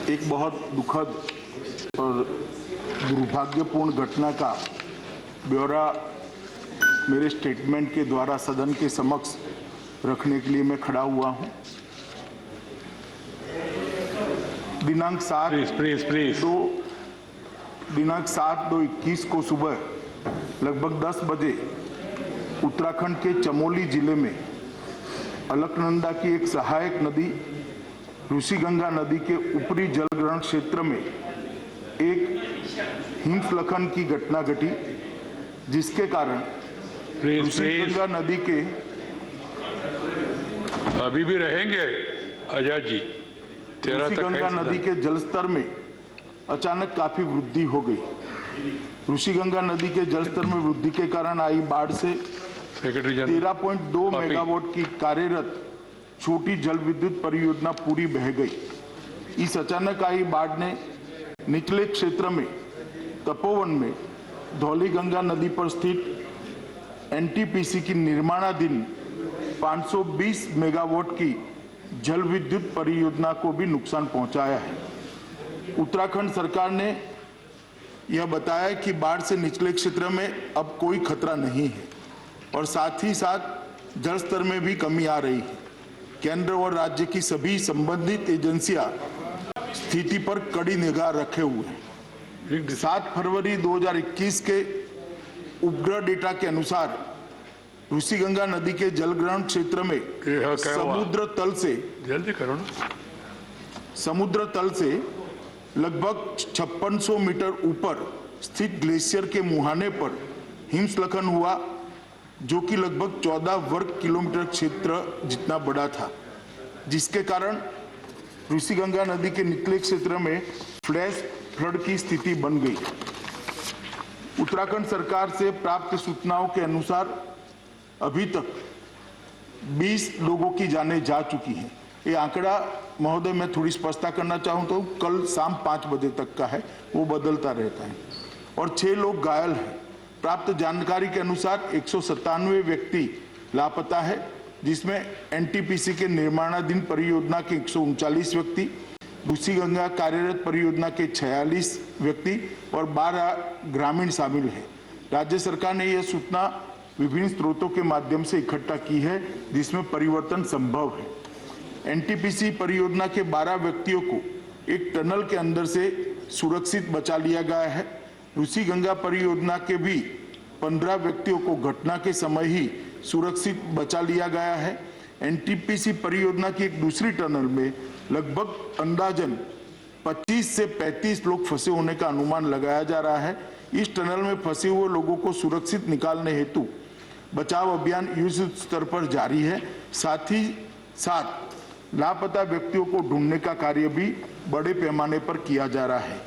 एक बहुत दुखद और दुर्भाग्यपूर्ण घटना का ब्यौरा मेरे स्टेटमेंट के द्वारा सदन के समक्ष रखने के लिए मैं खड़ा हुआ हूं। दिनांक 7/2/21 को सुबह लगभग 10 बजे उत्तराखंड के चमोली जिले में अलकनंदा की एक सहायक नदी ऋषिगंगा नदी के ऊपरी जलग्रहण क्षेत्र में एक हिमस्खलन की घटना घटी, जिसके कारण ऋषिगंगा नदी के अभी भी रहेंगे आजाद जी। ऋषिगंगा नदी के जलस्तर में अचानक काफी वृद्धि हो गई। ऋषिगंगा नदी के जलस्तर में वृद्धि के कारण आई बाढ़ से 13.2 मेगावाट की कार्यरत छोटी जल विद्युत परियोजना पूरी बह गई। इस अचानक आई बाढ़ ने निचले क्षेत्र में तपोवन में धौलीगंगा नदी पर स्थित एनटीपीसी की निर्माणाधीन 520 मेगावाट की जल विद्युत परियोजना को भी नुकसान पहुंचाया है। उत्तराखंड सरकार ने यह बताया कि बाढ़ से निचले क्षेत्र में अब कोई खतरा नहीं है और साथ ही साथ जल स्तर में भी कमी आ रही है। केंद्र और राज्य की सभी संबंधित एजेंसियां स्थिति पर कड़ी निगाह रखे हुए हैं। 7 फरवरी 2021 के उपग्रह डेटा के अनुसार ऋषिगंगा नदी के जलग्रहण क्षेत्र में समुद्र तल से लगभग 5600 मीटर ऊपर स्थित ग्लेशियर के मुहाने पर हिमस्खलन हुआ, जो कि लगभग 14 वर्ग किलोमीटर क्षेत्र जितना बड़ा था, जिसके कारण ऋषिगंगा नदी के निचले क्षेत्र में फ्लैश फ्लड की स्थिति बन गई। उत्तराखंड सरकार से प्राप्त सूचनाओं के अनुसार अभी तक 20 लोगों की जानें जा चुकी हैं। ये आंकड़ा महोदय मैं थोड़ी स्पष्टता करना चाहूँ तो कल शाम 5 बजे तक का है, वो बदलता रहता है, और 6 लोग घायल हैं। प्राप्त जानकारी के अनुसार 197 व्यक्ति लापता है, जिसमें एनटीपीसी के निर्माणाधीन परियोजना के 139 व्यक्ति, ऋषिगंगा कार्यरत परियोजना के 46 व्यक्ति और 12 ग्रामीण शामिल हैं। राज्य सरकार ने यह सूचना विभिन्न स्रोतों के माध्यम से इकट्ठा की है, जिसमें परिवर्तन संभव है। एनटीपीसी परियोजना के 12 व्यक्तियों को एक टनल के अंदर से सुरक्षित बचा लिया गया है। ऋषिगंगा परियोजना के भी 15 व्यक्तियों को घटना के समय ही सुरक्षित बचा लिया गया है। एनटीपीसी परियोजना की एक दूसरी टनल में लगभग अंदाजन 25 से 35 लोग फंसे होने का अनुमान लगाया जा रहा है। इस टनल में फंसे हुए लोगों को सुरक्षित निकालने हेतु बचाव अभियान युद्ध स्तर पर जारी है। साथ ही साथ लापता व्यक्तियों को ढूंढने का कार्य भी बड़े पैमाने पर किया जा रहा है।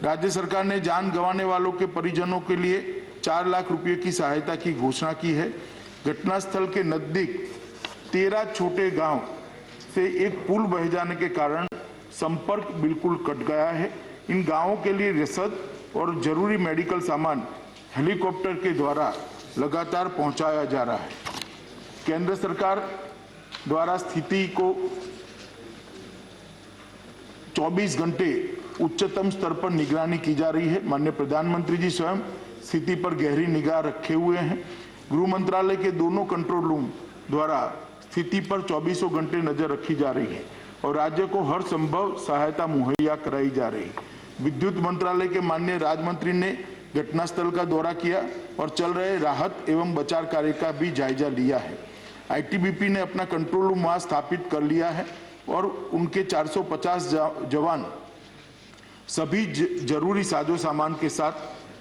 राज्य सरकार ने जान गंवाने वालों के परिजनों के लिए 4 लाख रुपए की सहायता की घोषणा की है। घटनास्थल के नजदीक 13 छोटे गांव से एक पुल बह जाने के कारण संपर्क बिल्कुल कट गया है। इन गांवों के लिए रसद और जरूरी मेडिकल सामान हेलीकॉप्टर के द्वारा लगातार पहुंचाया जा रहा है। केंद्र सरकार द्वारा स्थिति को 24 घंटे उच्चतम स्तर पर निगरानी की जा रही है। माननीय प्रधानमंत्री जी स्वयं स्थिति पर गहरी निगाह रखे हुए हैं। गृह मंत्रालय के दोनों कंट्रोल रूम द्वारा स्थिति पर 24 घंटे नजर रखी जा रही है और राज्य को हर संभव सहायता मुहैया कराई जा रही है। विद्युत मंत्रालय के माननीय राज्य मंत्री ने घटनास्थल का दौरा किया और चल रहे राहत एवं बचाव कार्य का भी जायजा लिया है। आईटीबीपी ने अपना कंट्रोल रूम वहां स्थापित कर लिया है और उनके 450 जवान सभी जरूरी साजो सामान के साथ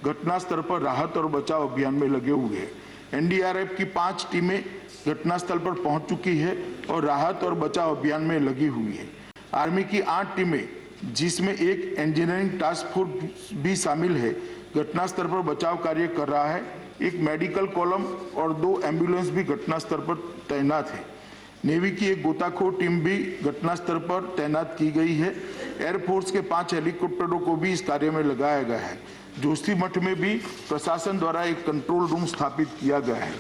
घटनास्थल पर राहत और बचाव अभियान में लगे हुए हैं। एनडीआरएफ की 5 टीमें घटनास्थल पर पहुंच चुकी है और राहत और बचाव अभियान में लगी हुई है। आर्मी की 8 टीमें, जिसमें एक इंजीनियरिंग टास्क फोर्स भी शामिल है, घटनास्थल पर बचाव कार्य कर रहा है। एक मेडिकल कॉलम और 2 एम्बुलेंस भी घटनास्थल पर तैनात है। नेवी की एक गोताखोर टीम भी घटनास्थल पर तैनात की गई है। एयरफोर्स के 5 हेलीकॉप्टरों को भी इस कार्य में लगाया गया है। जोशीमठ में भी प्रशासन द्वारा एक कंट्रोल रूम स्थापित किया गया है।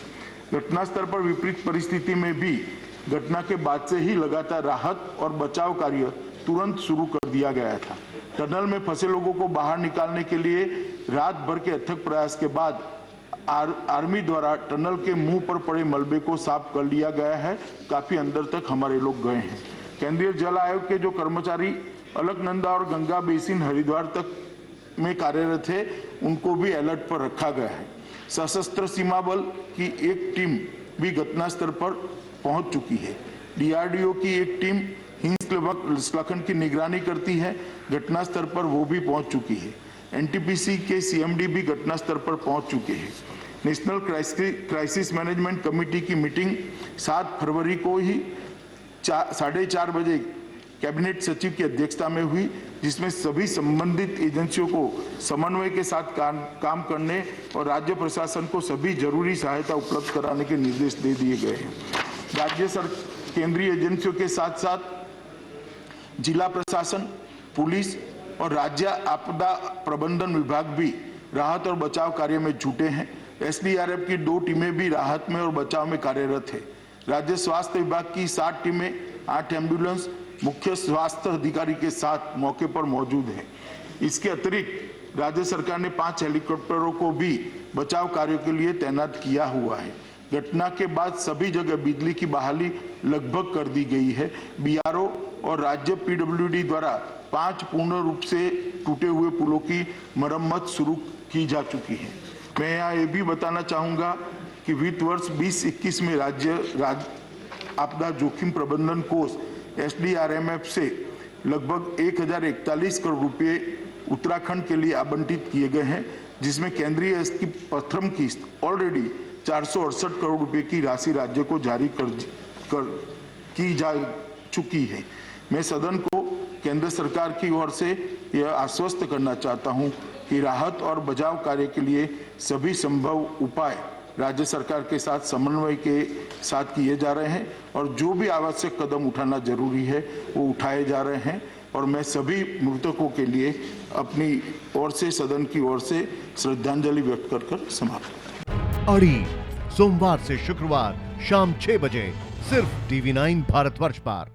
घटनास्थल पर विपरीत परिस्थिति में भी घटना के बाद से ही लगातार राहत और बचाव कार्य तुरंत शुरू कर दिया गया था। टनल में फंसे लोगों को बाहर निकालने के लिए रात भर के अथक प्रयास के बाद आर्मी द्वारा टनल के मुंह पर पड़े मलबे को साफ कर लिया गया है। काफी अंदर तक हमारे लोग गए हैं। केंद्रीय जल आयोग के जो कर्मचारी अलकनंदा और गंगा बेसिन हरिद्वार तक में कार्यरत है, उनको भी अलर्ट पर रखा गया है। सशस्त्र सीमा बल की एक टीम भी घटनास्थल पर पहुंच चुकी है। डीआरडीओ की एक टीम हिमस्खलन की निगरानी करती है, घटनास्थल पर वो भी पहुंच चुकी है। एनटीपीसी के सीएमडी भी घटनास्थल पर पहुंच चुके हैं। नेशनल क्राइसिस मैनेजमेंट कमेटी की मीटिंग 7 फरवरी को ही 4:30 बजे कैबिनेट सचिव की अध्यक्षता में हुई, जिसमें सभी संबंधित एजेंसियों को समन्वय के साथ काम करने और राज्य प्रशासन को सभी जरूरी सहायता उपलब्ध कराने के निर्देश दे दिए गए हैं। राज्य केंद्रीय एजेंसियों के साथ साथ जिला प्रशासन, पुलिस और राज्य आपदा प्रबंधन विभाग भी राहत और बचाव कार्य में जुटे हैं। एसडीआरएफ की 2 टीमें भी राहत में और बचाव में कार्यरत है। राज्य स्वास्थ्य विभाग की 7 टीमें, 8 एम्बुलेंस मुख्य स्वास्थ्य अधिकारी के साथ मौके पर मौजूद है। इसके अतिरिक्त राज्य सरकार ने 5 हेलीकॉप्टरों को भी बचाव कार्यों के लिए तैनात किया हुआ है। घटना के बाद सभी जगह बिजली की बहाली लगभग कर दी गई है। बीआरओ और राज्य पीडब्ल्यूडी द्वारा 5 पूर्ण रूप से टूटे हुए पुलों की मरम्मत शुरू की जा चुकी है। मैं यहाँ ये भी बताना चाहूँगा कि वित्त वर्ष 2021 में राज्य आपदा जोखिम प्रबंधन कोष एसडीआरएमएफ से लगभग 1041 करोड़ रुपए उत्तराखंड के लिए आवंटित किए गए हैं, जिसमें केंद्रीय की प्रथम किस्त ऑलरेडी 468 करोड़ रुपए की राशि राज्य को जारी की जा चुकी है। मैं सदन को केंद्र सरकार की ओर से यह आश्वस्त करना चाहता हूं कि राहत और बचाव कार्य के लिए सभी संभव उपाय राज्य सरकार के साथ समन्वय के साथ किए जा रहे हैं और जो भी आवश्यक कदम उठाना जरूरी है वो उठाए जा रहे हैं। और मैं सभी मृतकों के लिए अपनी ओर से, सदन की ओर से श्रद्धांजलि व्यक्त कर समाप्त। अड़ी सोमवार से शुक्रवार शाम 6 बजे सिर्फ TV9 भारतवर्ष पर।